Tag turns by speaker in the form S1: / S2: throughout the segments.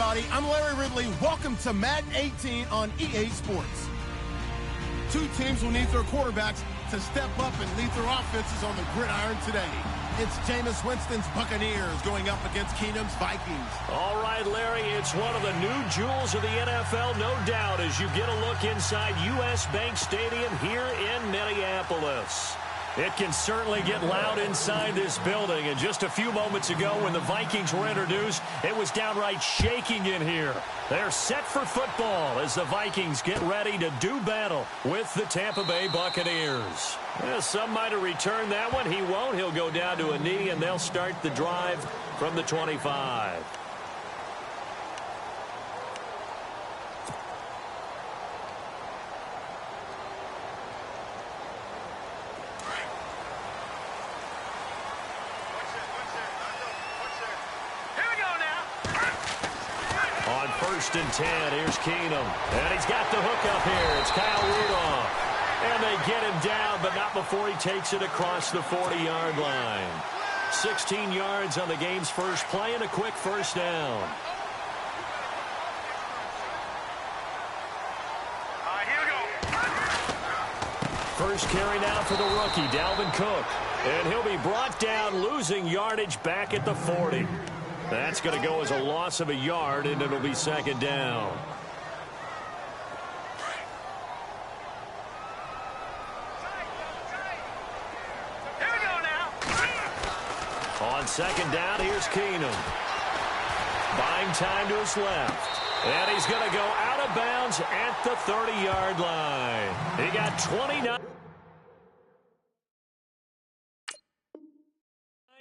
S1: everybody. I'm Larry Ridley. Welcome to Madden 18 on EA Sports. Two teams will need their quarterbacks to step up and lead their offenses on the gridiron today. It's Jameis Winston's Buccaneers going up against Keenum's Vikings.
S2: All right, Larry, it's one of the new jewels of the NFL, no doubt, as you get a look inside U.S. Bank Stadium here in Minneapolis. It can certainly get loud inside this building. And just a few moments ago when the Vikings were introduced, it was downright shaking in here. They're set for football as the Vikings get ready to do battle with the Tampa Bay Buccaneers. Well, some might have returned that one. He won't. He'll go down to a knee, and they'll start the drive from the 25. First and 10. Here's Keenum. And he's got the hook up here. It's Kyle Rudolph. And they get him down, but not before he takes it across the 40-yard line. 16 yards on the game's first play and a quick first down.
S3: Here we go.
S2: First carry now for the rookie, Dalvin Cook. And he'll be brought down, losing yardage back at the 40. That's going to go as a loss of a yard, and it'll be second down.
S3: Here we go now.
S2: On second down, here's Keenum. Buying time to his left. And he's going to go out of bounds at the 30-yard line. He got 29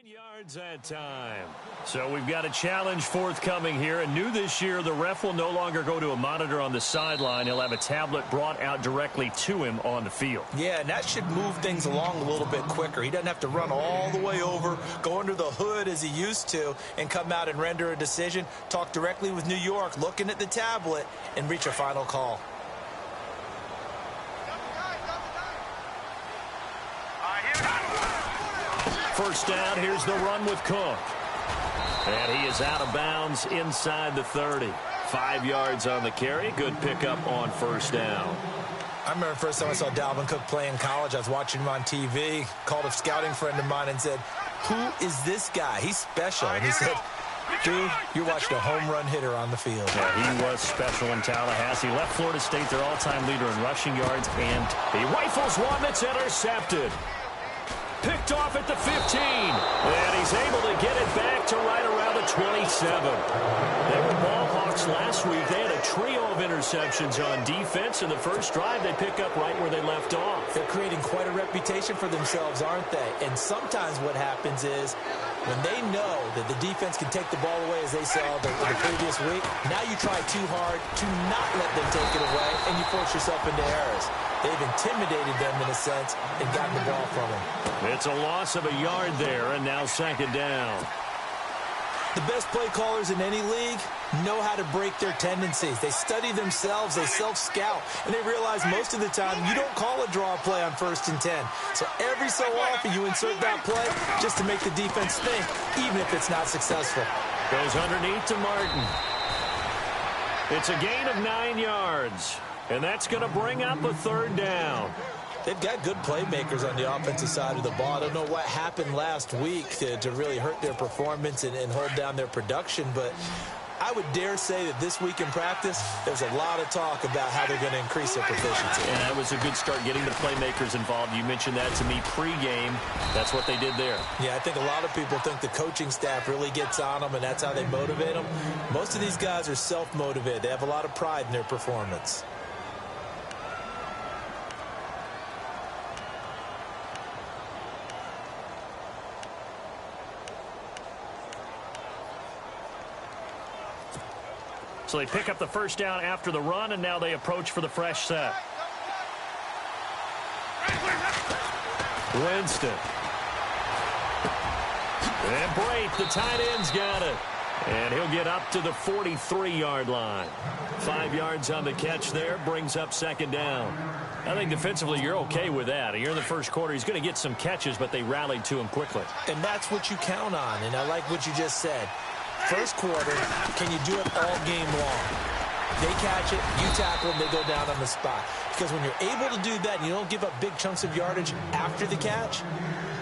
S2: yards that time. So we've got a challenge forthcoming here. And new this year, the ref will no longer go to a monitor on the sideline. He'll have a tablet brought out directly to him on the field.
S4: Yeah, and that should move things along a little bit quicker. He doesn't have to run all the way over, go under the hood as he used to, and come out and render a decision, talk directly with New York, looking at the tablet, and reach a final call.
S2: First down, here's the run with Cook. And he is out of bounds inside the 30. 5 yards on the carry. Good pickup on first down.
S4: I remember the first time I saw Dalvin Cook play in college. I was watching him on TV, called a scouting friend of mine and said, "Who is this guy? He's special." And he said, "Dude, you're watching a home run hitter on the field."
S2: Yeah, he was special in Tallahassee. Left Florida State their all-time leader in rushing yards, and he rifles one that's intercepted. Picked off at the 15, and he's able to get it back to right around the 27. They were ball hawks last week. They had a trio of interceptions on defense. In the first drive, they pick up right where they left off.
S4: They're creating quite a reputation for themselves, aren't they? And sometimes what happens is when they know that the defense can take the ball away, as they saw the previous week, now you try too hard to not let them take it away, and you force yourself into errors. They've intimidated them in a sense and gotten the ball from them.
S2: It's a loss of a yard there, and now second down.
S4: The best play callers in any league know how to break their tendencies. They study themselves, they self-scout, and they realize most of the time you don't call a draw play on 1st and 10. So every so often you insert that play just to make the defense think, even if it's not successful.
S2: Goes underneath to Martin. It's a gain of 9 yards. And that's going to bring up a third down.
S4: They've got good playmakers on the offensive side of the ball. I don't know what happened last week to really hurt their performance and hold down their production, but I would dare say that this week in practice, there's a lot of talk about how they're going to increase their proficiency.
S2: And that was a good start getting the playmakers involved. You mentioned that to me pregame. That's what they did there.
S4: Yeah, I think a lot of people think the coaching staff really gets on them, and that's how they motivate them. Most of these guys are self-motivated. They have a lot of pride in their performance.
S2: So they pick up the first down after the run, and now they approach for the fresh set. Winston. And Brate, the tight end's got it. And he'll get up to the 43-yard line. 5 yards on the catch there, brings up second down. I think defensively you're okay with that. You're in the first quarter. He's going to get some catches, but they rallied to him quickly.
S4: And that's what you count on, and I like what you just said. first quarter, can you do it all game long? They catch it, you tackle them, they go down on the spot. Because when you're able to do that and you don't give up big chunks of yardage after the catch,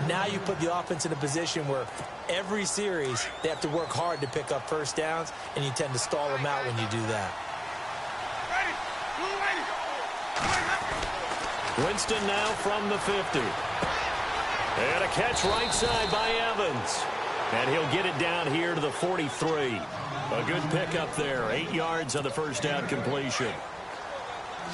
S4: now you put the offense in a position where every series they have to work hard to pick up first downs, and you tend to stall them out when you do that.
S2: Winston now from the 50. And a catch right side by Evans. And he'll get it down here to the 43. A good pickup there. 8 yards on the first down completion.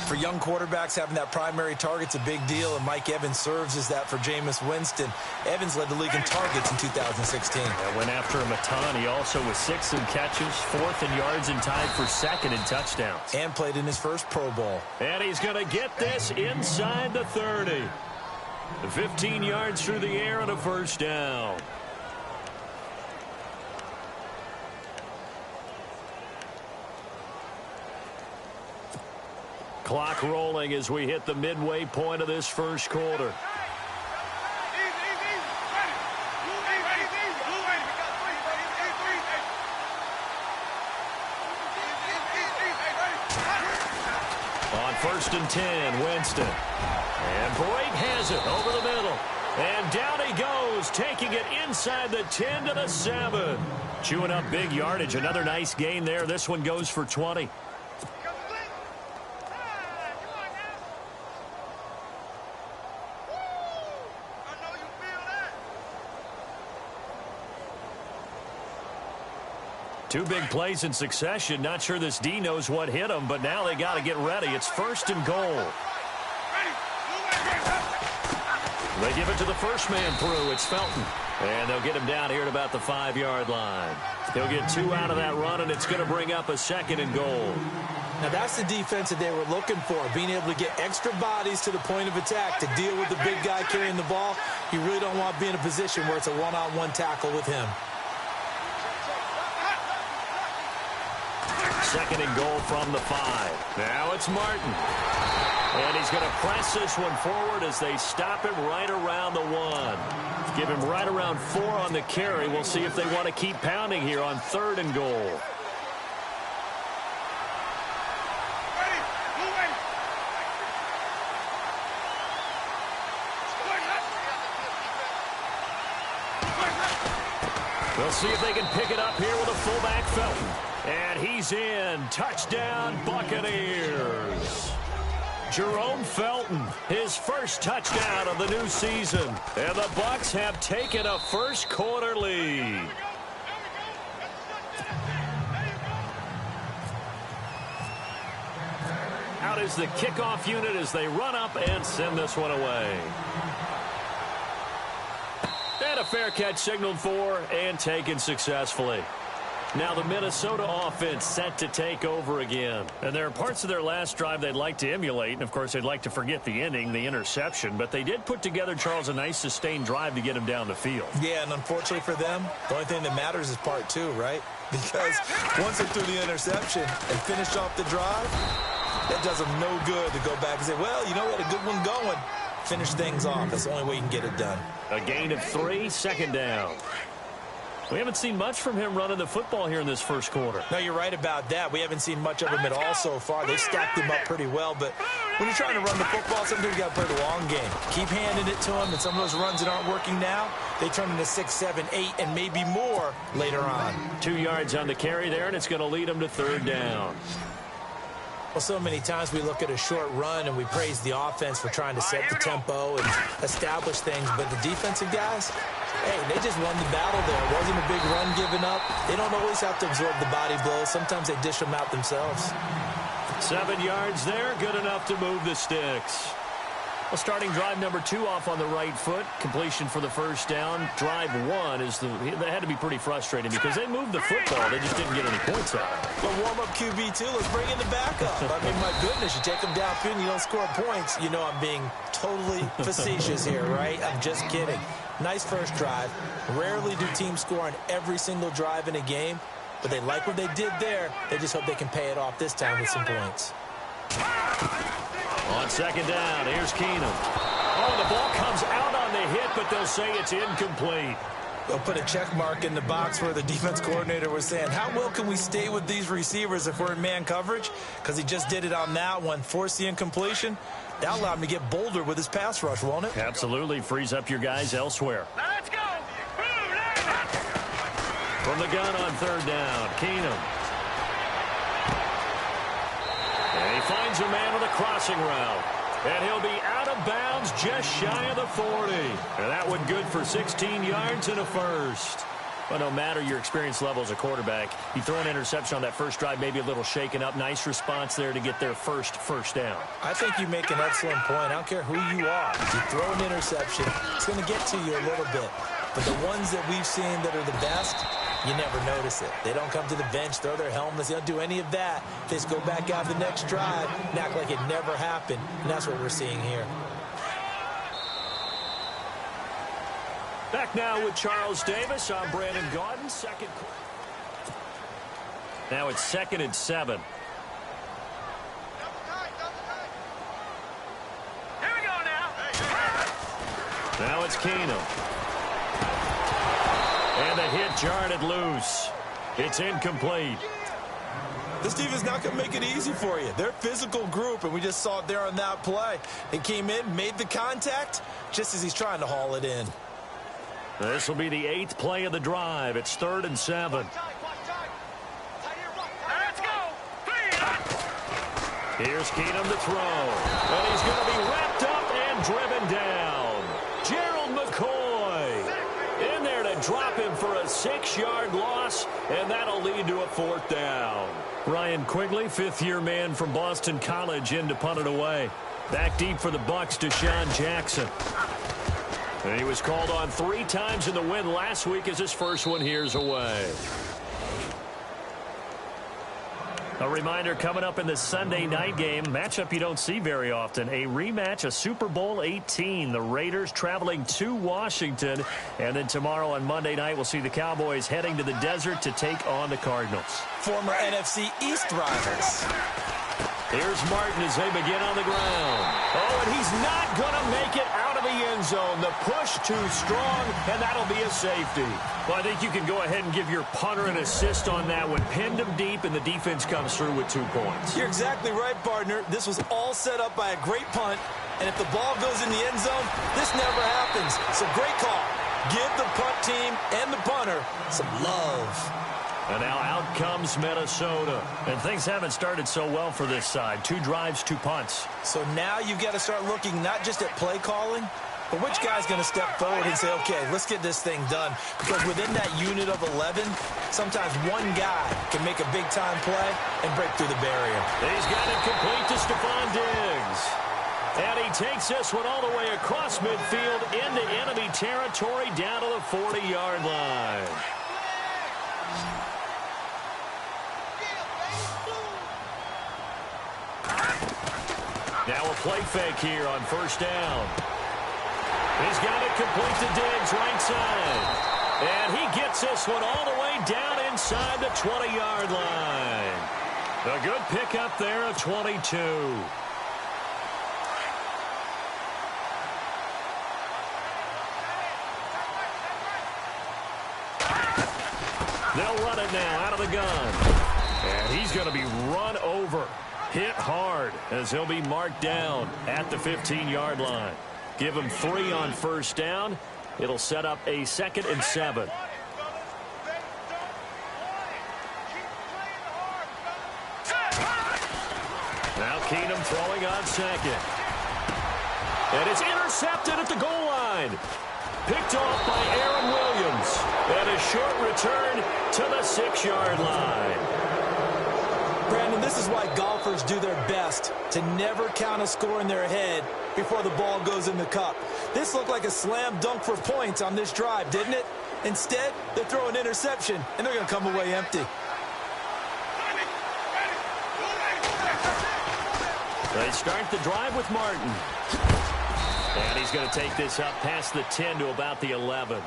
S4: For young quarterbacks, having that primary target's a big deal, and Mike Evans serves as that for Jameis Winston. Evans led the league in targets in 2016.
S2: And went after him a ton. He also was 6th in catches, 4th in yards, and tied for 2nd in touchdowns.
S4: And played in his first Pro Bowl.
S2: And he's going to get this inside the 30. 15 yards through the air and a first down. Clock rolling as we hit the midway point of this first quarter. On 1st and 10, Winston. And Boyd has it over the middle. And down he goes, taking it inside the 10 to the 7. Chewing up big yardage. Another nice gain there. This one goes for 20. Two big plays in succession. Not sure this D knows what hit him, but now they got to get ready. It's 1st and goal. They give it to the first man through. It's Felton. And they'll get him down here at about the 5-yard line. He'll get 2 out of that run, and it's going to bring up a 2nd and goal.
S4: Now, that's the defense that they were looking for, being able to get extra bodies to the point of attack to deal with the big guy carrying the ball. You really don't want to be in a position where it's a one-on-one tackle with him.
S2: 2nd and goal from the 5. Now it's Martin. And he's going to press this one forward as they stop him right around the 1. Give him right around 4 on the carry. We'll see if they want to keep pounding here on 3rd and goal. We'll see if they can pick it up here with a fullback Felton. And he's in. Touchdown, Buccaneers. Jerome Felton, his first touchdown of the new season. And the Bucs have taken a first quarter lead. Out is the kickoff unit as they run up and send this one away. And a fair catch signaled for and taken successfully. Now the Minnesota offense set to take over again. And there are parts of their last drive they'd like to emulate. And, of course, they'd like to forget the ending, the interception. But they did put together, Charles, a nice sustained drive to get him down the field.
S4: Yeah, and unfortunately for them, the only thing that matters is part 2, right? Because once they threw the interception and finished off the drive, that does them no good to go back and say, well, you know, we had a good one going. Finish things off. That's the only way you can get it done.
S2: A gain of 3, 2nd down. We haven't seen much from him running the football here in this first quarter.
S4: No, you're right about that. We haven't seen much of him at all so far. They stacked him up pretty well, but when you're trying to run the football, sometimes you got to play the long game. Keep handing it to him, and some of those runs that aren't working now, they turn into 6, 7, 8, and maybe more later on.
S2: 2 yards on the carry there, and it's going to lead them to 3rd down.
S4: Well, so many times we look at a short run and we praise the offense for trying to set the tempo and establish things, but the defensive guys, hey, they just won the battle there. It wasn't a big run given up. They don't always have to absorb the body blows. Sometimes they dish them out themselves.
S2: 7 yards there, good enough to move the sticks. Well, starting drive number 2 off on the right foot. Completion for the first down. Drive 1 is that had to be pretty frustrating because they moved the football. They just didn't get any points out of it.
S4: Well, warm-up QB, too. Let's bring in the backup. I mean, my goodness, you take them downfield and you don't score points. You know I'm being totally facetious here, right? I'm just kidding. Nice first drive. Rarely do teams score on every single drive in a game, but they like what they did there. They just hope they can pay it off this time with some points.
S2: On 2nd down, here's Keenum. Oh, the ball comes out on the hit, but they'll say it's incomplete.
S4: They'll put a check mark in the box where the defense coordinator was saying, how well can we stay with these receivers if we're in man coverage? Because he just did it on that one, forced the incompletion. That allowed him to get bolder with his pass rush, won't it?
S2: Absolutely. Frees up your guys elsewhere.
S3: Now let's go.
S2: From the gun on third down, Keenum. And he finds a man with a crossing route. And he'll be out of bounds just shy of the 40. And that one good for 16 yards and a first. But no matter your experience level as a quarterback, you throw an interception on that first drive, maybe a little shaken up. Nice response there to get their first down.
S4: I think you make an excellent point. I don't care who you are. You throw an interception, it's going to get to you a little bit. But the ones that we've seen that are the best, you never notice it. They don't come to the bench, throw their helmets. They don't do any of that. They just go back out the next drive and act like it never happened. And that's what we're seeing here.
S2: Back now with Charles Davis. I'm Brandon Gaudin. Now it's 2nd and 7.
S3: Here we go now.
S2: Now it's Keenum. And the hit jarred it loose. It's incomplete.
S4: This defense is not going to make it easy for you. They're a physical group, and we just saw it there on that play. They came in, made the contact, just as he's trying to haul it in.
S2: This will be the 8th play of the drive. It's 3rd and 7.
S3: Let's go.
S2: Here's Keenum to throw. And he's going to be wrapped up and driven down. Gerald McCoy in there to drop him for a 6-yard loss, and that'll lead to a 4th down. Ryan Quigley, 5th-year man from Boston College, in to punt it away. Back deep for the Bucs, Deshaun Jackson. And he was called on 3 times in the win last week as his first one here's away. A reminder coming up in the Sunday night game, matchup you don't see very often, a rematch of Super Bowl 18. The Raiders traveling to Washington. And then tomorrow on Monday night, we'll see the Cowboys heading to the desert to take on the Cardinals.
S4: Former NFC East rivals.
S2: Here's Martin as they begin on the ground. Oh, and he's not going to make it out of the end zone. The push too strong, and that'll be a safety. Well, I think you can go ahead and give your punter an assist on that one. Pinned him deep, and the defense comes through with 2 points.
S4: You're exactly right, partner. This was all set up by a great punt, and if the ball goes in the end zone, this never happens. So great call. Give the punt team and the punter some love.
S2: And now out comes Minnesota. And things haven't started so well for this side. 2 drives, 2 punts.
S4: So now you've got to start looking not just at play calling, but which guy's going to step forward and say, okay, let's get this thing done. Because within that unit of 11, sometimes one guy can make a big-time play and break through the barrier.
S2: He's got it complete to Stephon Diggs. And he takes this one all the way across midfield into enemy territory down to the 40-yard line. Now a play fake here on 1st down. He's got it complete to Diggs, right side. And he gets this one all the way down inside the 20-yard line. A good pickup there of 22. They'll run it now out of the gun. And he's going to be run over. Hit hard as he'll be marked down at the 15-yard line. Give him 3 on 1st down. It'll set up a 2nd and 7. Now Keenum throwing on 2nd. And it's intercepted at the goal line. Picked off by Aaron Williams. And a short return to the 6-yard line.
S4: Brandon, this is why golfers do their best to never count a score in their head before the ball goes in the cup. This looked like a slam dunk for points on this drive, didn't it? Instead, they throw an interception, and they're going to come away empty.
S2: They start the drive with Martin. And he's going to take this up past the 10 to about the 11.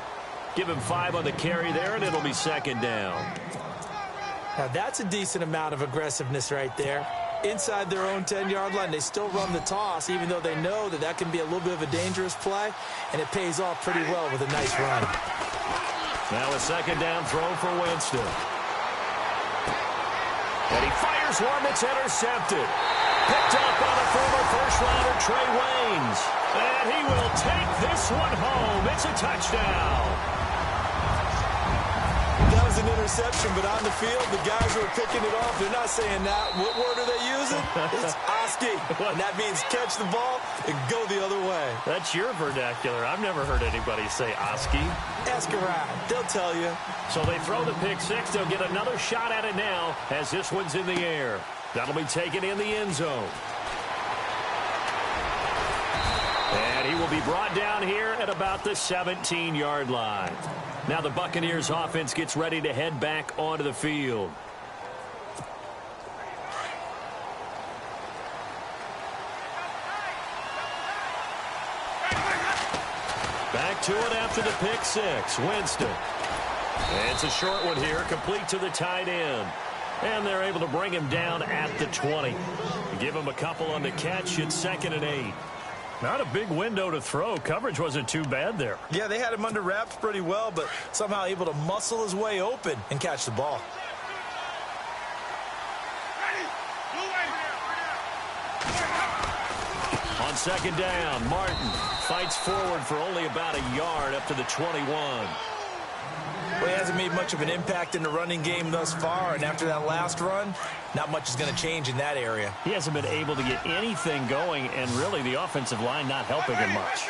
S2: Give him 5 on the carry there, and it'll be 2nd down.
S4: Now, that's a decent amount of aggressiveness right there. Inside their own 10-yard line, they still run the toss, even though they know that can be a little bit of a dangerous play, and it pays off pretty well with a nice run.
S2: Now a second down throw for Winston. And he fires one that's intercepted. Picked up by the former first-rounder Trey Waynes. And he will take this one home. It's a touchdown.
S4: That was an interception, but on the field, the guys who are picking it off, they're not saying that. What word are they using? It's Oski. And that means catch the ball and go the other way.
S2: That's your vernacular. I've never heard anybody say Oski.
S4: Ask around. They'll tell you. So
S2: they throw the pick six. They'll get another shot at it now as this one's in the air. That'll be taken in the end zone. And he will be brought down here at about the 17-yard line. Now the Buccaneers offense gets ready to head back onto the field. Back to it after the pick six. Winston. And it's a short one here, complete to the tight end. And they're able to bring him down at the 20. Give him a couple on the catch. It's 2nd and 8. Not a big window to throw. Coverage wasn't too bad there.
S4: Yeah, they had him under wraps pretty well, but somehow able to muscle his way open and catch the ball.
S2: On second down, Martin fights forward for only about a yard up to the 21.
S4: Well, he hasn't made much of an impact in the running game thus far, and after that last run, not much is going to change in that area.
S2: He hasn't been able to get anything going, and really the offensive line not helping him much.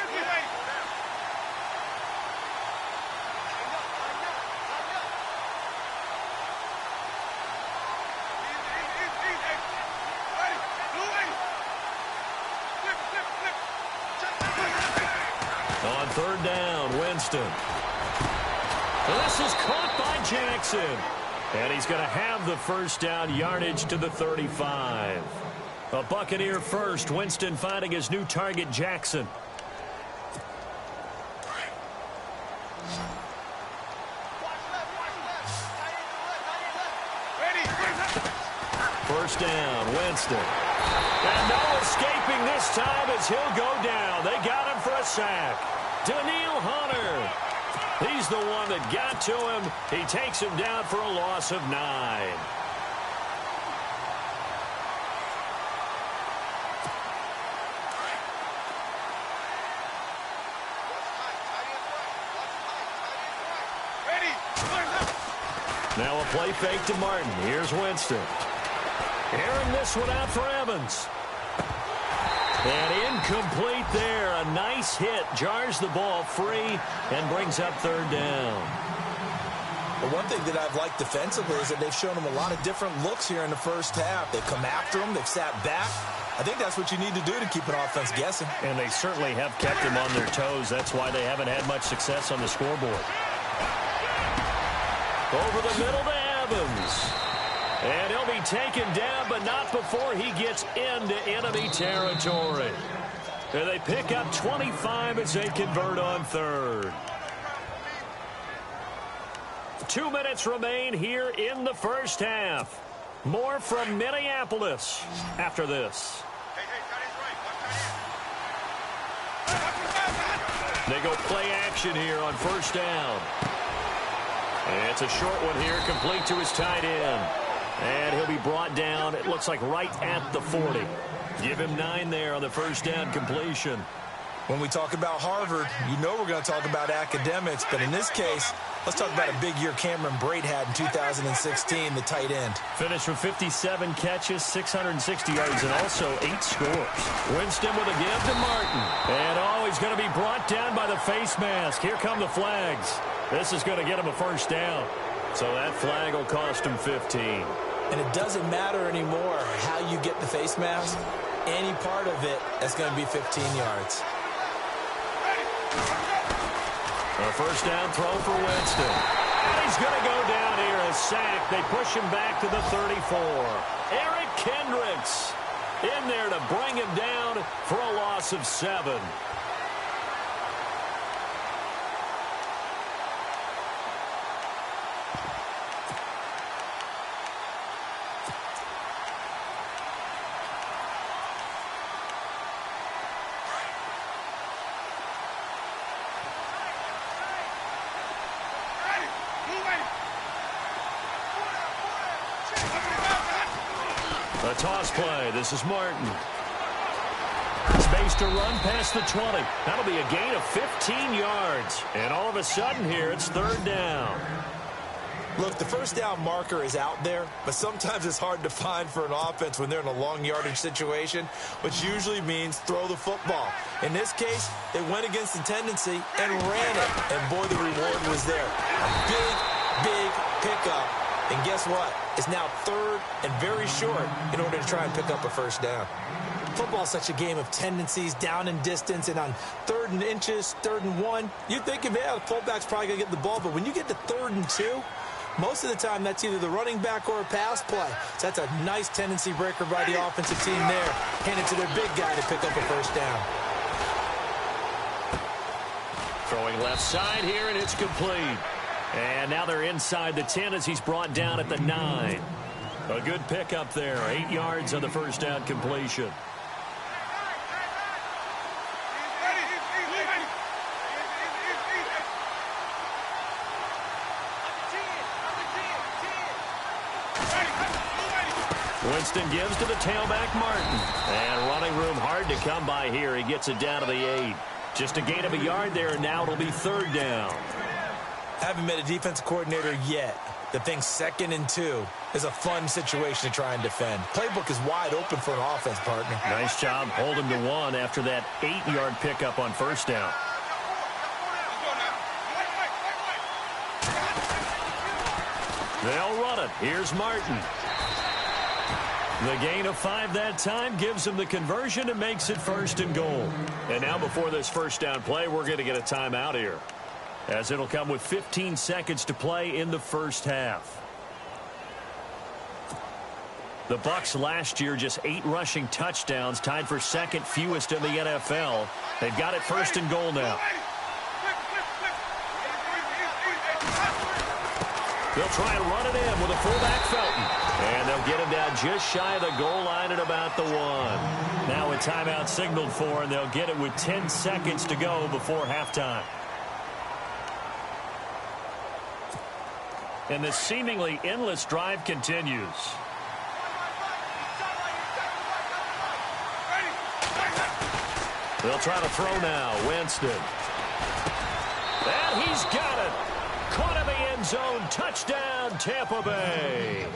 S2: On third down, Winston. This is caught by Jackson. And he's going to have the first down, yardage to the 35. A Buccaneer first. Winston finding his new target, Jackson. First down, Winston. And no escaping this time as he'll go down. They got him for a sack. Daniil Hunter. He's the one that got to him. He takes him down for a loss of 9. Now a play fake to Martin. Here's Winston. Airing this one out for Evans. And incomplete there. A nice hit. Jars the ball free and brings up third down.
S4: But one thing that I've liked defensively is that they've shown him a lot of different looks here in the first half. They've come after him. They've sat back. I think that's what you need to do to keep an offense guessing.
S2: And they certainly have kept him on their toes. That's why they haven't had much success on the scoreboard. Over the middle to Evans. And he'll be taken down, but not before he gets into enemy territory. And they pick up 25 as they convert on third. 2 minutes remain here in the first half. More from Minneapolis after this. They go play action here on first down. And it's a short one here, complete to his tight end. And he'll be brought down, it looks like right at the 40. Give him 9 there on the first down completion.
S4: When we talk about Harvard, you know we're going to talk about academics. But in this case, let's talk about a big year Cameron Brate had in 2016, the tight end.
S2: Finished with 57 catches, 660 yards, and also 8 scores. Winston with a give to Martin. And he's going to be brought down by the face mask. Here come the flags. This is going to get him a first down. So that flag will cost him 15.
S4: And it doesn't matter anymore how you get the face mask. Any part of it, that's going to be 15 yards.
S2: A first down throw for Winston. And he's going to go down here, a sack. They push him back to the 34. Eric Kendricks in there to bring him down for a loss of 7. A toss play. This is Martin. Space to run past the 20. That'll be a gain of 15 yards. And all of a sudden here, it's third down.
S4: Look, the first down marker is out there, but sometimes it's hard to find for an offense when they're in a long yardage situation, which usually means throw the football. In this case, they went against the tendency and ran it. And boy, the reward was there. A big pickup. And guess what? It's now third and very short in order to try and pick up a first down. Football is such a game of tendencies, down and distance, and on 3rd and inches, 3rd and 1, you think, yeah, the fullback's probably going to get the ball, but when you get to 3rd and 2, most of the time that's either the running back or a pass play. So that's a nice tendency breaker by the offensive team there. Hand it to their big guy to pick up a first down.
S2: Throwing left side here, and it's complete. And now they're inside the 10 as he's brought down at the 9. A good pickup there. 8 yards on the first down completion. Winston gives to the tailback, Martin. And running room hard to come by here. He gets it down to the 8. Just a gain of a yard there, and now it'll be third down.
S4: Haven't met a defensive coordinator yet that thinks 2nd and 2 is a fun situation to try and defend. Playbook is wide open for an offense, partner.
S2: Nice job holding to 1 after that 8-yard pickup on first down. They'll run it. Here's Martin. The gain of 5 that time gives him the conversion and makes it 1st and goal. And now before this first down play, we're going to get a timeout here, as it'll come with 15 seconds to play in the first half. The Bucs last year just 8 rushing touchdowns, tied for 2nd fewest in the NFL. They've got it 1st and goal now. They'll try and run it in with a fullback Felton. And they'll get him down just shy of the goal line at about the 1. Now a timeout signaled for, and they'll get it with 10 seconds to go before halftime. And the seemingly endless drive continues. They'll try to throw now. Winston. And he's got it. Caught in the end zone. Touchdown, Tampa Bay.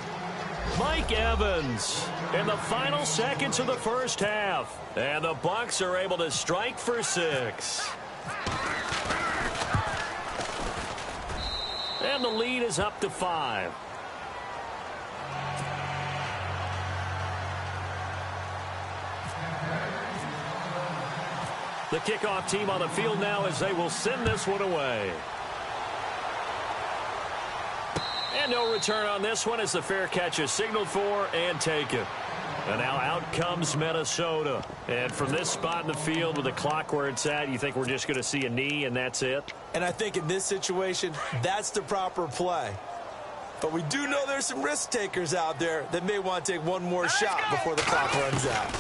S2: Mike Evans in the final seconds of the first half. And the Bucs are able to strike for 6. And the lead is up to 5. The kickoff team on the field now as they will send this one away. And no return on this one as the fair catch is signaled for and taken. And now out comes Minnesota. And from this spot in the field with the clock where it's at, you think we're just going to see a knee and that's it?
S4: And I think in this situation, that's the proper play. But we do know there's some risk takers out there that may want to take one more shot before the clock runs out.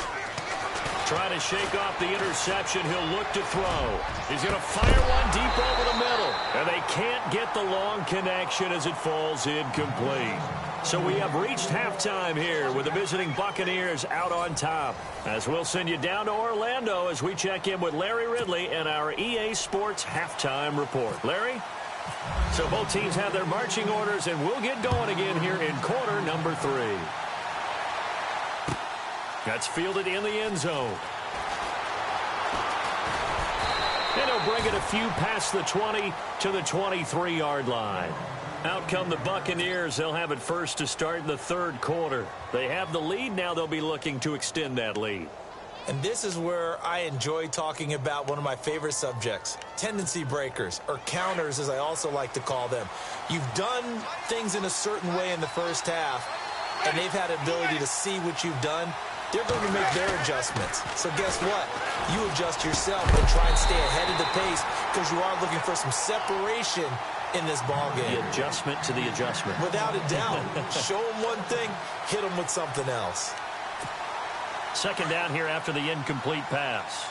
S2: Trying to shake off the interception. He'll look to throw. He's going to fire one deep over the middle. And they can't get the long connection as it falls incomplete. So we have reached halftime here with the visiting Buccaneers out on top. As we'll send you down to Orlando as we check in with Larry Ridley and our EA Sports halftime report. Larry? So both teams have their marching orders, and we'll get going again here in quarter number 3. That's fielded in the end zone. And he'll bring it a few past the 20 to the 23-yard line. Out come the Buccaneers. They'll have it first to start in the third quarter. They have the lead. Now they'll be looking to extend that lead.
S4: And this is where I enjoy talking about one of my favorite subjects, tendency breakers, or counters as I also like to call them. You've done things in a certain way in the first half, and they've had the ability to see what you've done. They're going to make their adjustments. So guess what? You adjust yourself and try and stay ahead of the pace because you are looking for some separation in this ball game.
S2: The adjustment to the adjustment.
S4: Without a doubt. Show them one thing, hit them with something else.
S2: Second down here after the incomplete pass.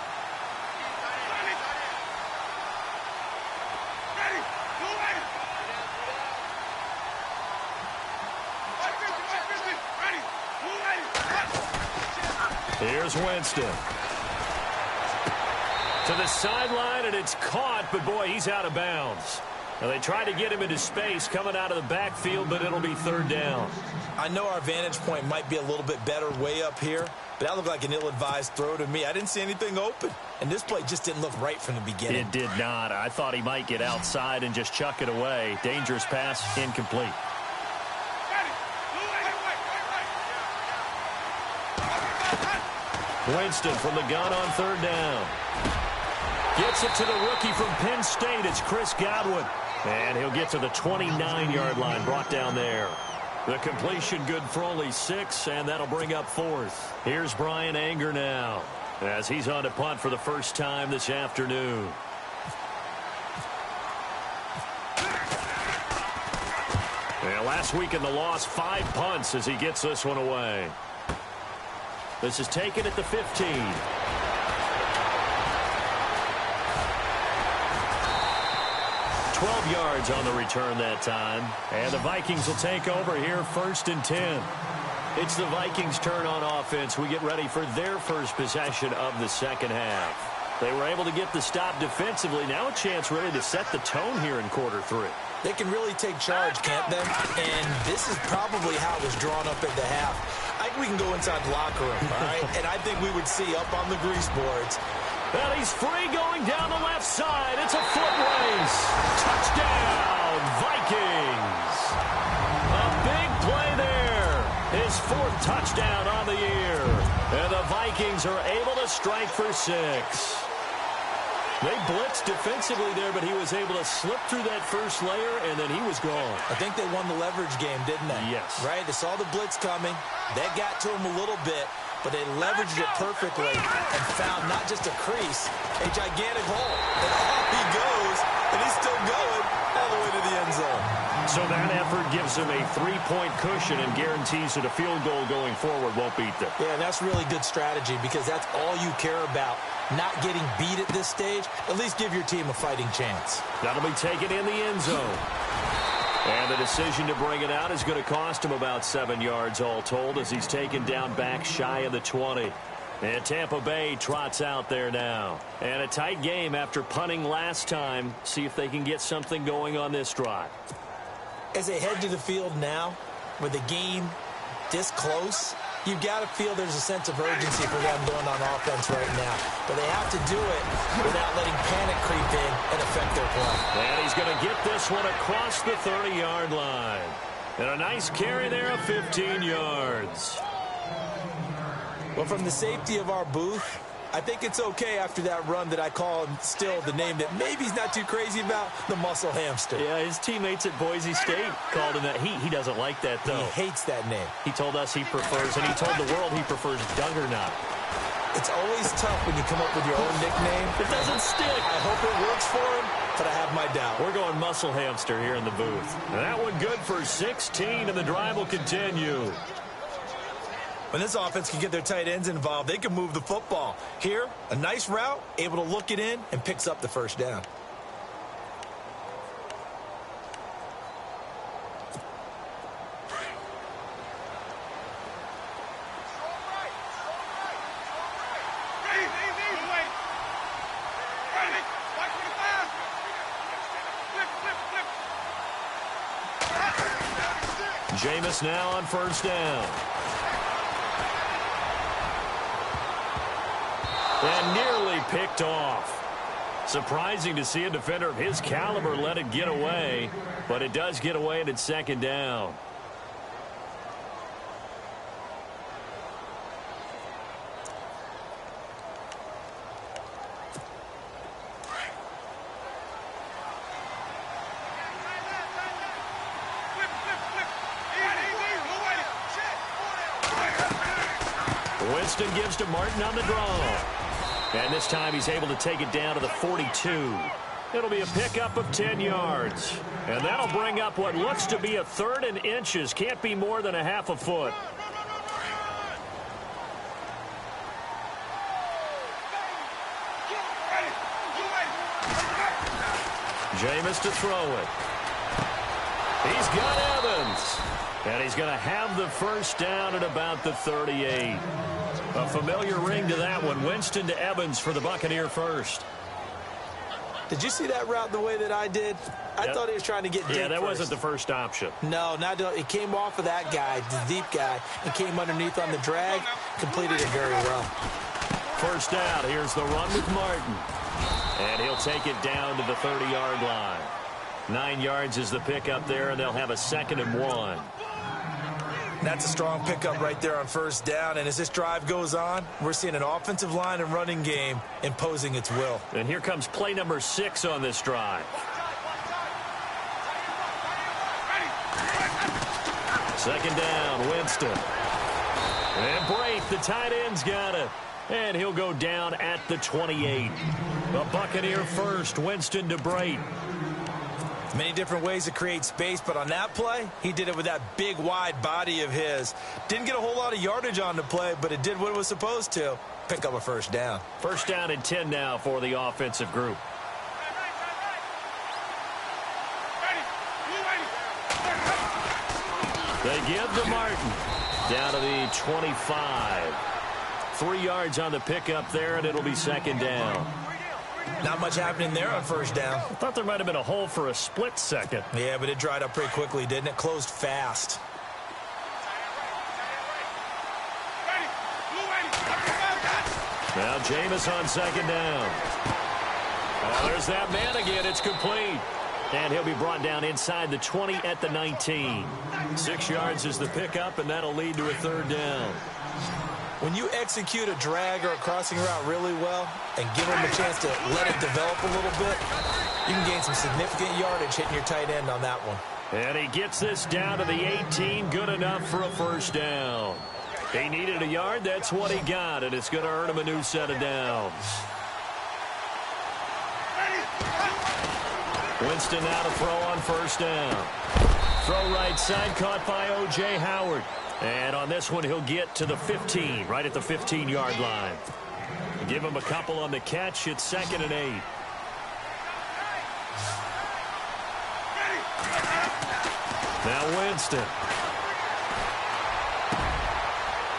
S2: Here's Winston. To the sideline, and it's caught, but boy, he's out of bounds. Now, they tried to get him into space coming out of the backfield, but it'll be third down.
S4: I know our vantage point might be a little bit better way up here, but that looked like an ill-advised throw to me. I didn't see anything open, and this play just didn't look right from the beginning.
S2: It did not. I thought he might get outside and just chuck it away. Dangerous pass, incomplete. Winston from the gun on third down. Gets it to the rookie from Penn State. It's Chris Godwin. And he'll get to the 29-yard line, brought down there. The completion good for only 6, and that'll bring up fourth. Here's Brian Anger now, as he's on to punt for the first time this afternoon. And last week in the loss, 5 punts as he gets this one away. This is taken at the 15. 12 yards on the return that time. And the Vikings will take over here, 1st and 10. It's the Vikings' turn on offense. We get ready for their first possession of the second half. They were able to get the stop defensively. Now a chance really to set the tone here in quarter 3.
S4: They can really take charge, can't they? And this is probably how it was drawn up at the half. I think we can go inside the locker room, all right? And I think we would see up on the grease boards.
S2: And he's free going down the left side. It's a foot race. Touchdown, Vikings. A big play there. His 4th touchdown on the year. And the Vikings are able to strike for 6. They blitzed defensively there, but he was able to slip through that first layer, and then he was gone.
S4: I think they won the leverage game, didn't they?
S2: Yes.
S4: Right? They saw the blitz coming. That got to him a little bit, but they leveraged it perfectly and found not just a crease, a gigantic hole. And off he goes, and he's still going all the way to the end zone.
S2: So that effort gives him a 3-point cushion and guarantees that a field goal going forward won't beat them.
S4: Yeah, that's really good strategy because that's all you care about. Not getting beat at this stage, at least give your team a fighting chance.
S2: That'll be taken in the end zone. And the decision to bring it out is going to cost him about 7 yards all told as he's taken down back shy of the 20. And Tampa Bay trots out there now. And a tight game after punting last time. See if they can get something going on this drive.
S4: As they head to the field now, with the game this close, you've got to feel there's a sense of urgency for them going on offense right now. But they have to do it without letting panic creep in and affect their play.
S2: And he's going to get this one across the 30-yard line. And a nice carry there of 15 yards.
S4: Well, from the safety of our booth, I think it's okay after that run that I call him still the name that maybe he's not too crazy about, the muscle hamster.
S2: Yeah, his teammates at Boise State called him that. He doesn't like that, though.
S4: He hates that name.
S2: He told us he prefers, and he told the world he prefers Juggernaut.
S4: It's always tough when you come up with your own nickname.
S2: It doesn't stick.
S4: I hope it works for him, but I have my doubt.
S2: We're going muscle hamster here in the booth. And that one good for 16, and the drive will continue.
S4: When this offense can get their tight ends involved, they can move the football. Here, a nice route, able to look it in, and picks up the first down.
S2: Jameis now on first down. And nearly picked off. Surprising to see a defender of his caliber let it get away, but it does get away and it's second down. Winston gives to Martin on the draw. And this time he's able to take it down to the 42. It'll be a pickup of 10 yards. And that'll bring up what looks to be a 3rd and inches. Can't be more than a half a foot. Jameis to throw it. He's got Evans. And he's going to have the first down at about the 38. A familiar ring to that one. Winston to Evans for the Buccaneer first.
S4: Did you see that route the way that I did? I thought he was trying to get deep.
S2: Yeah, that
S4: first.
S2: wasn't the first option.
S4: No, it came off of that guy, the deep guy, and came underneath on the drag. Completed it very well.
S2: First down. Here's the run with Martin. And he'll take it down to the 30-yard line. 9 yards is the pickup there, and they'll have a 2nd and 1.
S4: That's a strong pickup right there on first down. And as this drive goes on, we're seeing an offensive line and running game imposing its will.
S2: And here comes play number 6 on this drive. Second down, Winston. And Braith, the tight end's got it. And he'll go down at the 28. The Buccaneer first, Winston to Braith.
S4: Many different ways to create space, but on that play, he did it with that big, wide body of his. Didn't get a whole lot of yardage on the play, but it did what it was supposed to. Pick up a first down.
S2: First down and 10 now for the offensive group. They give to Martin. Down to the 25. 3 yards on the pickup there, and it'll be second down.
S4: Not much happening there on first down.
S2: I thought there might have been a hole for a split second.
S4: Yeah, but it dried up pretty quickly, didn't it? Closed fast.
S2: Now Jameis on second down. Oh, there's that man again. It's complete. And he'll be brought down inside the 20 at the 19. 6 yards is the pickup, and that'll lead to a third down.
S4: When you execute a drag or a crossing route really well and give them a chance to let it develop a little bit, you can gain some significant yardage hitting your tight end on that one.
S2: And he gets this down to the 18. Good enough for a first down. He needed a yard. That's what he got, and it's going to earn him a new set of downs. Winston now to throw on first down. Throw right side, caught by O.J. Howard. And on this one, he'll get to the 15, right at the 15-yard line. Give him a couple on the catch. It's 2nd and 8. Now Winston.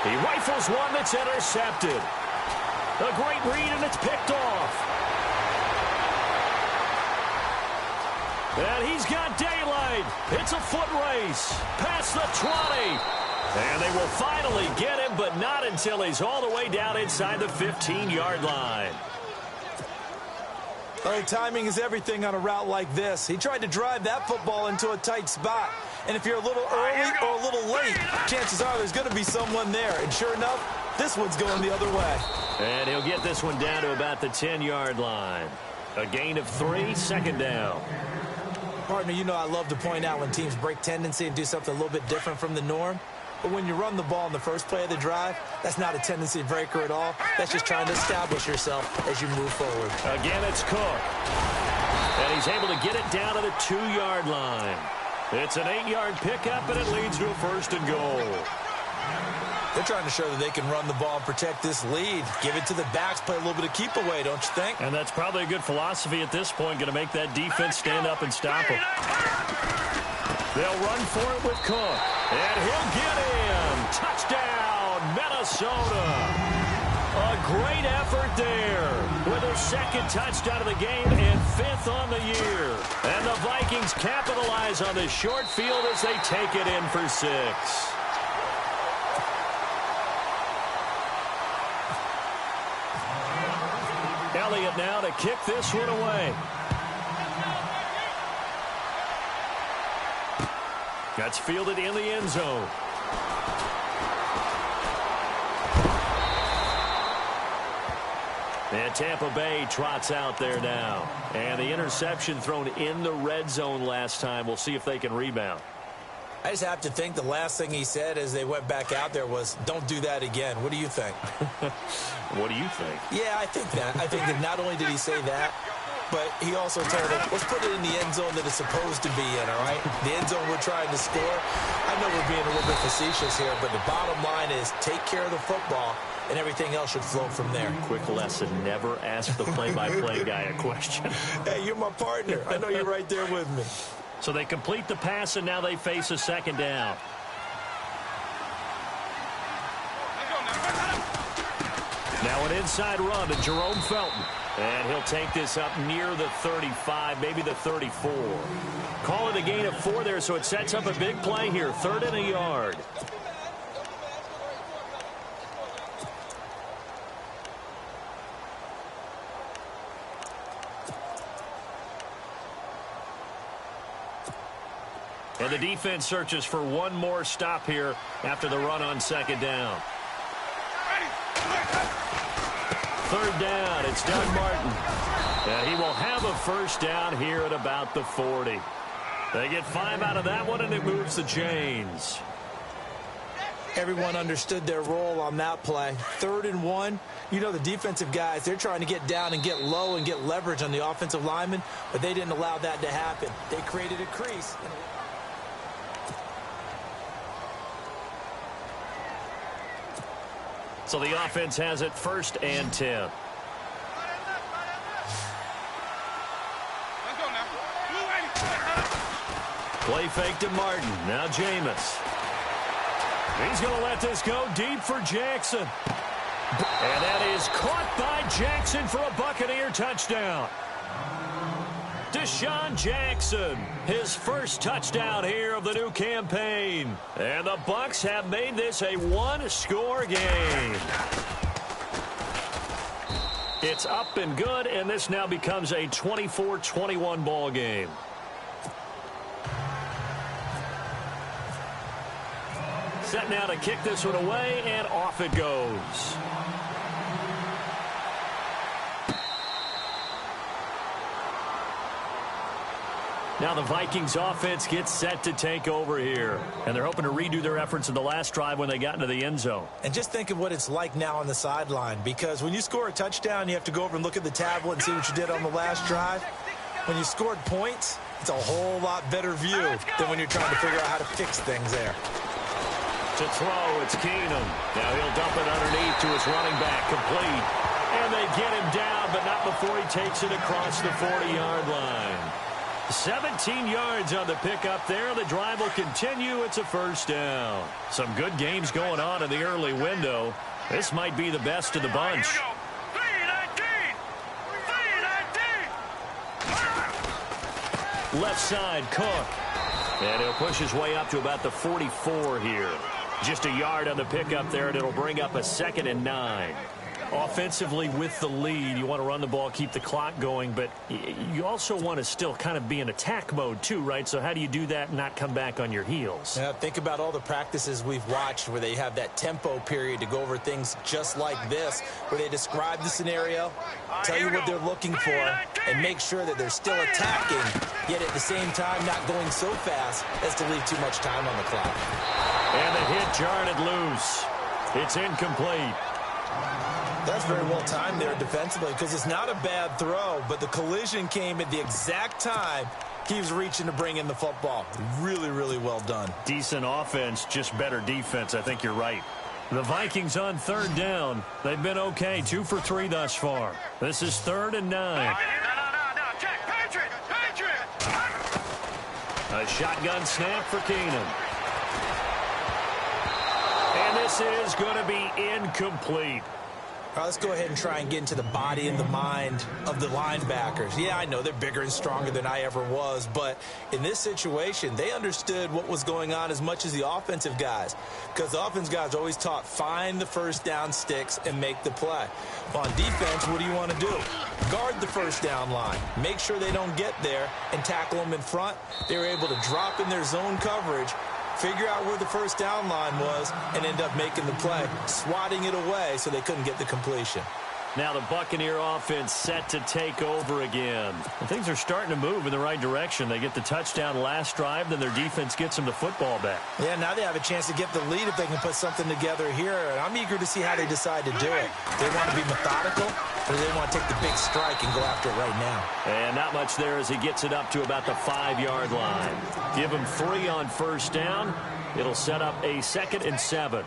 S2: He rifles one that's intercepted. A great read, and it's picked off. And he's got daylight. It's a foot race. Past the 20. And they will finally get him, but not until he's all the way down inside the 15-yard line.
S4: Oh, timing is everything on a route like this. He tried to drive that football into a tight spot. And if you're a little early or a little late, chances are there's going to be someone there. And sure enough, this one's going the other way.
S2: And he'll get this one down to about the 10-yard line. A gain of 3, 2nd down.
S4: Partner, you know I love to point out when teams break tendency and do something a little bit different from the norm. But when you run the ball in the first play of the drive, that's not a tendency breaker at all. That's just trying to establish yourself as you move forward.
S2: Again, it's Cook. And he's able to get it down to the 2-yard line. It's an 8-yard pickup, and it leads to a 1st and goal.
S4: They're trying to show that they can run the ball and protect this lead. Give it to the backs, play a little bit of keep away, don't you think?
S2: And that's probably a good philosophy at this point, going to make that defense stand up and stop them. They'll run for it with Cook. And he'll get in. Touchdown, Minnesota. A great effort there with their 2nd touchdown of the game and 5th on the year. And the Vikings capitalize on this short field as they take it in for 6. Elliott now to kick this one away. That's fielded in the end zone. And Tampa Bay trots out there now. And the interception thrown in the red zone last time. We'll see if they can rebound.
S4: I just have to think the last thing he said as they went back out there was, don't do that again. What do you think?
S2: What do you think?
S4: Yeah, I think that. I think that not only did he say that, but he also told them, let's put it in the end zone that it's supposed to be in, all right? The end zone we're trying to score. I know we're being a little bit facetious here, but the bottom line is take care of the football, and everything else should flow from there.
S2: Quick lesson, never ask the play-by-play guy a question.
S4: Hey, you're my partner. I know you're right there with me.
S2: So they complete the pass, and now they face a 2nd down. Now an inside run to Jerome Felton. And he'll take this up near the 35, maybe the 34. Call it a gain of 4 there, so it sets up a big play here. 3rd and a yard. And the defense searches for one more stop here after the run on 2nd down. 3rd down, it's Doug Martin. And he will have a 1st down here at about the 40. They get 5 out of that one, and it moves the chains.
S4: Everyone understood their role on that play. 3rd and 1. You know, the defensive guys, they're trying to get down and get low and get leverage on the offensive linemen, but they didn't allow that to happen. They created a crease.
S2: So the offense has it 1st and 10. Play fake to Martin. Now Jameis. He's going to let this go deep for Jackson. And that is caught by Jackson for a Buccaneer touchdown. Deshaun Jackson, his 1st touchdown here of the new campaign. And the Bucs have made this a 1-score game. It's up and good, and this now becomes a 24-21 ball game. Set now to kick this one away, and off it goes. Now the Vikings offense gets set to take over here. And they're hoping to redo their efforts in the last drive when they got into the end zone.
S4: And just think of what it's like now on the sideline. Because when you score a touchdown, you have to go over and look at the tablet and see what you did on the last drive. When you scored points, it's a whole lot better view than when you're trying to figure out how to fix things there.
S2: To throw, it's Keenum. Now he'll dump it underneath to his running back, complete. And they get him down, but not before he takes it across the 40-yard line. 17 yards on the pickup there. The drive will continue. It's a 1st down. Some good games going on in the early window. This might be the best of the bunch. Left side, Cook. And he'll push his way up to about the 44 here. Just a yard on the pickup there, and it'll bring up a 2nd and 9. Offensively with the lead, you want to run the ball, keep the clock going, but you also want to still kind of be in attack mode too, right? So how do you do that and not come back on your heels?
S4: Yeah, think about all the practices we've watched where they have that tempo period to go over things just like this, where they describe the scenario, tell you what they're looking for, and make sure that they're still attacking, yet at the same time not going so fast as to leave too much time on the clock.
S2: And the hit jarred it loose. It's incomplete.
S4: That's very well timed there defensively because it's not a bad throw, but the collision came at the exact time he was reaching to bring in the football. Really, really well done.
S2: Decent offense, just better defense. I think you're right. The Vikings on 3rd down. They've been okay, 2 for 3 thus far. This is 3rd and 9. A shotgun snap for Keenum. And this is going to be incomplete.
S4: All right, let's go ahead and try and get into the body and the mind of the linebackers. Yeah, I know they're bigger and stronger than I ever was, but in this situation, they understood what was going on as much as the offensive guys, because the offensive guys always taught find the 1st down sticks and make the play. On defense, what do you want to do? Guard the 1st down line. Make sure they don't get there and tackle them in front. They were able to drop in their zone coverage, figure out where the 1st down line was, and end up making the play, swatting it away so they couldn't get the completion.
S2: Now the Buccaneer offense set to take over again. And things are starting to move in the right direction. They get the touchdown last drive, then their defense gets them the football back.
S4: Yeah, now they have a chance to get the lead if they can put something together here. And I'm eager to see how they decide to do it. They want to be methodical, or they want to take the big strike and go after it right now.
S2: And not much there as he gets it up to about the 5-yard line. Give him 3 on 1st down. It'll set up a 2nd and 7.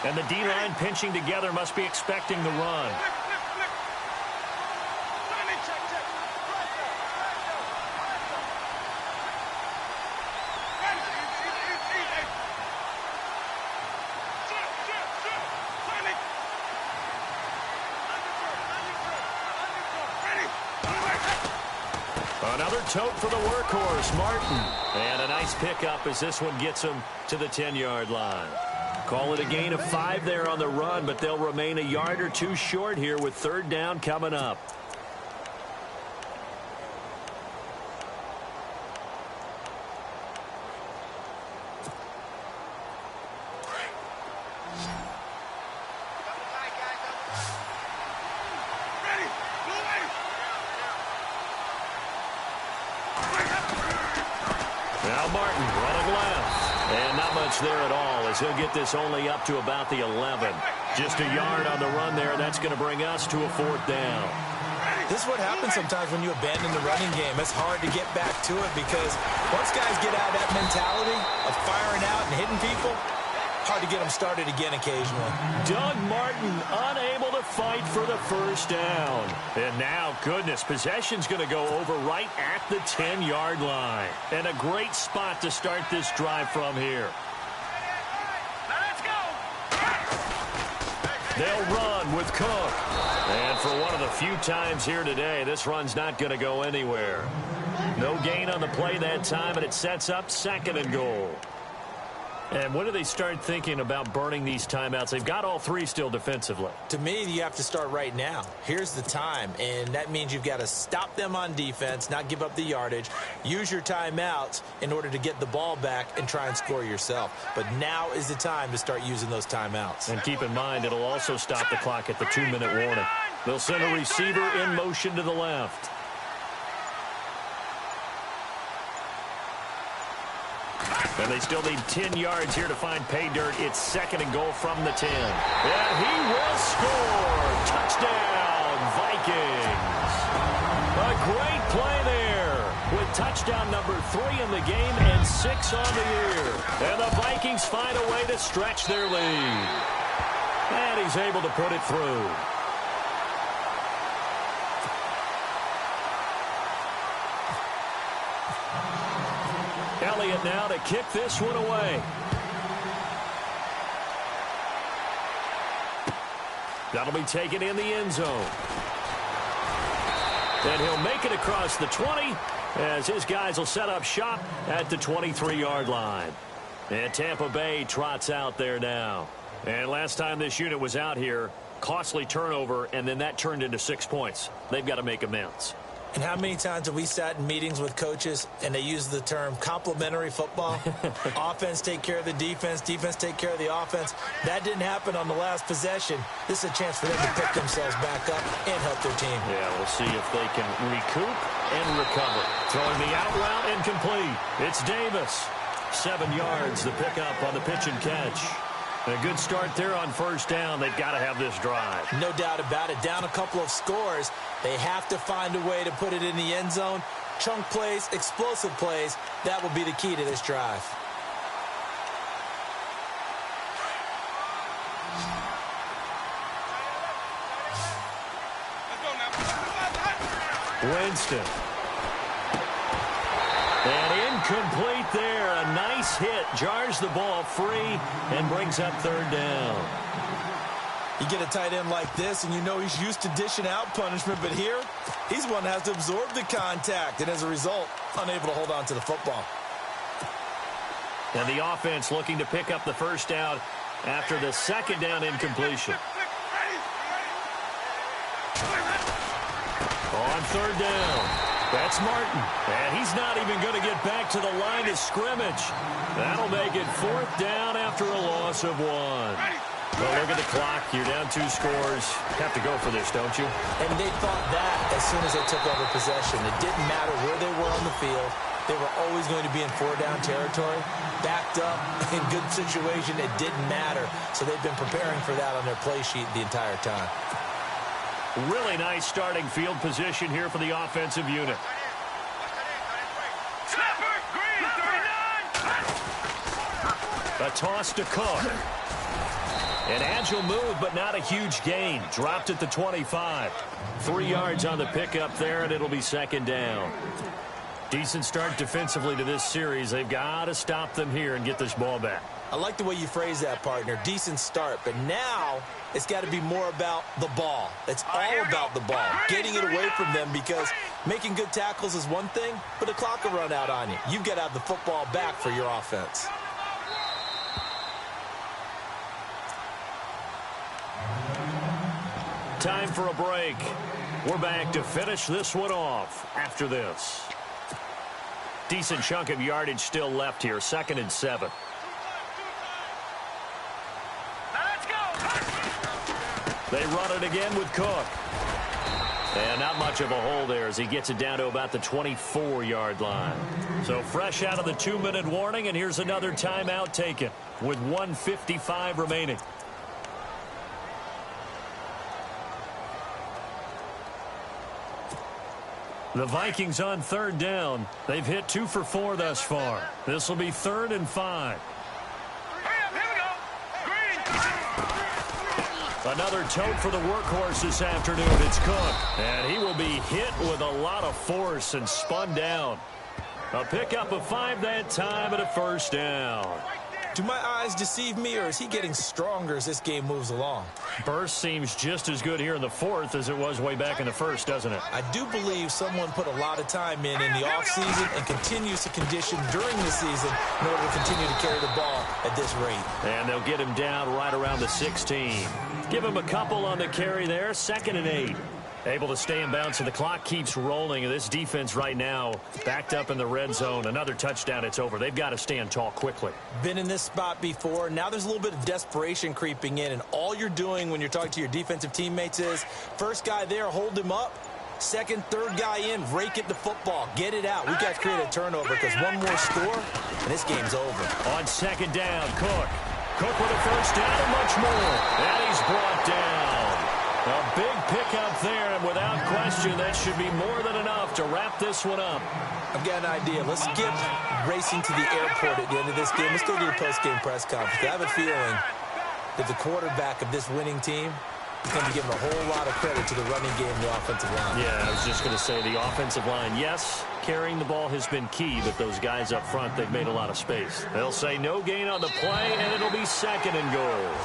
S2: And the D-line pinching together must be expecting the run. Another tote for the workhorse, Martin. And a nice pickup as this one gets him to the 10-yard line. Call it a gain of 5 there on the run, but they'll remain a yard or two short here with third down coming up. Now Martin running left. And not much there at all as he'll get this only up to about the 11. Just a yard on the run there. That's going to bring us to a fourth down.
S4: This is what happens sometimes when you abandon the running game. It's hard to get back to it because once guys get out of that mentality of firing out and hitting people, hard to get them started again occasionally.
S2: Doug Martin unable to fight for the first down. And now, goodness, possession's going to go over right at the 10-yard line. And a great spot to start this drive from here.
S3: Now let's go.
S2: They'll run with Cook. And for one of the few times here today, this run's not going to go anywhere. No gain on the play that time, and it sets up 2nd and goal. And when do they start thinking about burning these timeouts? They've got all 3 still defensively.
S4: To me, you have to start right now. Here's the time, and that means you've got to stop them on defense, not give up the yardage, use your timeouts in order to get the ball back and try and score yourself. But now is the time to start using those timeouts.
S2: And keep in mind, it'll also stop the clock at the 2-minute warning. They'll send a receiver in motion to the left. And they still need 10 yards here to find pay dirt. It's 2nd and goal from the 10. And he will score. Touchdown, Vikings. A great play there with touchdown number 3 in the game and 6 on the year. And the Vikings find a way to stretch their lead. And he's able to put it through. Elliott now to kick this one away. That'll be taken in the end zone. And he'll make it across the 20 as his guys will set up shop at the 23-yard line. And Tampa Bay trots out there now. And last time this unit was out here, costly turnover, and then that turned into 6 points. They've got to make amends.
S4: And how many times have we sat in meetings with coaches and they use the term complementary football? Offense take care of the defense, defense take care of the offense. That didn't happen on the last possession. This is a chance for them to pick themselves back up and help their team.
S2: Yeah, we'll see if they can recoup and recover. Throwing the out route incomplete. It's Davis. 7 yards, the pickup on the pitch and catch. A good start there on first down. They've got to have this drive.
S4: No doubt about it. Down a couple of scores. They have to find a way to put it in the end zone. Chunk plays, explosive plays. That will be the key to this drive.
S2: Winston. And incomplete there. A nice hit. Jars the ball free and brings up third down.
S4: You get a tight end like this, and you know he's used to dishing out punishment, but here, he's one that has to absorb the contact, and as a result, unable to hold on to the football.
S2: And the offense looking to pick up the first down after the second down incompletion. On third down. That's Martin. And he's not even going to get back to the line of scrimmage. That'll make it fourth down after a loss of 1. Well, look at the clock. You're down 2 scores. Have to go for this, don't you?
S4: And they thought that as soon as they took over possession. It didn't matter where they were on the field. They were always going to be in 4-down territory. Backed up, in good situation, it didn't matter. So they've been preparing for that on their play sheet the entire time.
S2: Really nice starting field position here for the offensive unit. A toss to Cook. An agile move, but not a huge gain. Dropped at the 25. 3 yards on the pickup there, and it'll be second down. Decent start defensively to this series. They've got to stop them here and get this ball back.
S4: I like the way you phrase that, partner. Decent start, but now it's got to be more about the ball. It's all about the ball, getting it away from them, because making good tackles is one thing, but the clock will run out on you. You've got to have the football back for your offense.
S2: Time for a break. We're back to finish this one off after this. Decent chunk of yardage still left here. 2nd and 7. They run it again with Cook. And not much of a hole there as he gets it down to about the 24-yard line. So fresh out of the 2-minute warning, and here's another timeout taken with 1:55 remaining. The Vikings on 3rd down. They've hit 2 for 4 thus far. This will be 3rd and 5. Another tote for the workhorse this afternoon. It's Cook. And he will be hit with a lot of force and spun down. A pickup of 5 that time and a 1st down.
S4: Do my eyes deceive me, or is he getting stronger as this game moves along?
S2: Burst seems just as good here in the 4th as it was way back in the 1st, doesn't it?
S4: I do believe someone put a lot of time in the offseason and continues to condition during the season in order to continue to carry the ball at this rate.
S2: And they'll get him down right around the 16. Give him a couple on the carry there. 2nd and 8. Able to stay in bounds, and the clock keeps rolling. And this defense right now backed up in the red zone. Another touchdown, it's over. They've got to stand tall quickly.
S4: Been in this spot before. Now there's a little bit of desperation creeping in, and all you're doing when you're talking to your defensive teammates is first guy there, hold him up. Second, third guy in, rake it the football. Get it out. We've got to create a turnover because one more score, and this game's over.
S2: On 2nd down, Cook. Cook with a 1st down and much more. And he's brought down. A big pickup there, and without question, that should be more than enough to wrap this one up.
S4: I've got an idea. Let's skip racing to the airport at the end of this game. Let's go to the post-game press conference. I have a feeling that the quarterback of this winning team is going to be given a whole lot of credit to the running game and the offensive line.
S2: Yeah, I was just going to say the offensive line, yes, carrying the ball has been key, but those guys up front, they've made a lot of space. They'll say no gain on the play, and it'll be 2nd and goal.